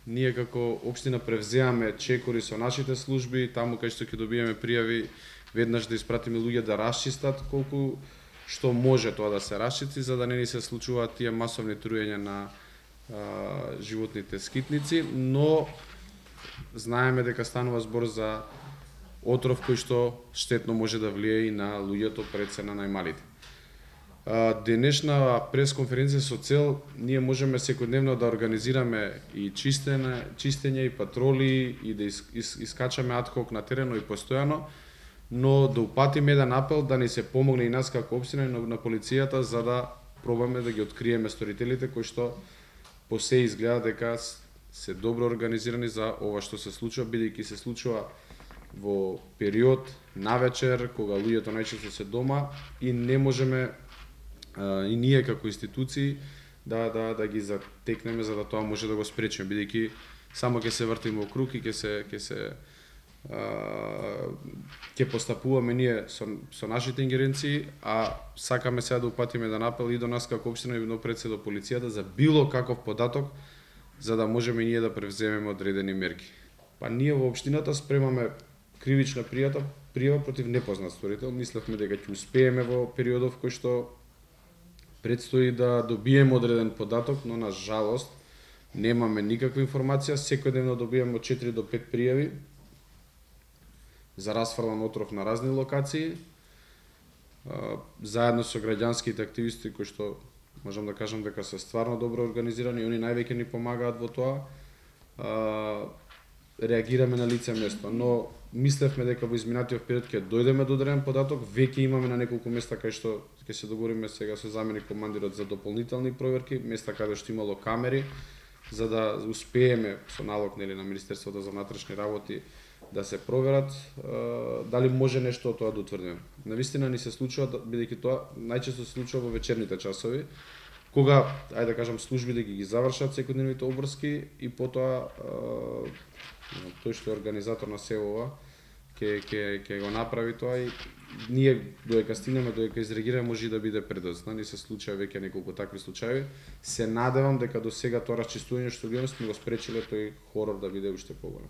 ние како општина превземаме чекори со нашите служби, таму кај што ќе добиеме пријави, веднаш да испратиме луѓе да расчистат колку што може тоа да се расчисти, за да не ни се случуваат тие масовни труења на животните скитници, но знаеме дека станува збор за отров кој што штетно може да влие и на луѓето, пред се на најмалите. Денешна пресконференција со цел ние можеме секојдневно да организираме и чистење и патроли и да искачаме адхок на терено и постојано, но да упатиме еден апел да ни се помогне и нас како општина и на полицијата за да пробаме да ги откриеме сторителите кои што по се изгледа дека се добро организирани за ова што се случува, бидејќи се случува во период навечер кога луѓето најчесто се дома и не можеме и ние како институции да ги затекнеме за да тоа може да го спречиме, бидејќи само ќе се вртиме во круг и ќе постапуваме ние со нашите ингеренции, а сакаме сега да упатиме еден апел и до нас како општина и пред се до полицијата за било каков податок за да можеме ние да превземеме одредени мерки. Па ние во општината спремаме кривична пријава против непознат сторител. Мислевме дека ќе успееме во периодов кој што предстои да добиеме одреден податок, но на жалост немаме никаква информација. Секојдневно добиваме од 4 до 5 пријави за расфрлан отров на разни локации. Заедно со граѓанските активисти кои што можам да кажам дека се стварно добро организирани и они највеќе ни помагаат во тоа. Реагираме на лице место, но мислевме дека во изминатиот период ќе дојдеме до одреден податок, веќе имаме на неколку места кај што ќе се договориме сега со заменик командирот за дополнителни проверки, места каде што имало камери, за да успееме со налог на Министерството за внатрешни работи да се проверат дали може нешто од тоа да утврдиме. Навистина ни се случува, бидејќи тоа најчесто се случува во вечерните часови, кога, ајде да кажам, службите ги завршат секојдневните обврски и потоа тој што е организатор на СЕО-ова ќе го направи тоа и ние додека стигнеме, додека изреагираме, може и да биде предоцна. Ни се случува веќе неколку такви случаи. Се надевам дека до сега тоа расчистување што гледаме сме го спречиле тој хорор да биде уште поголем.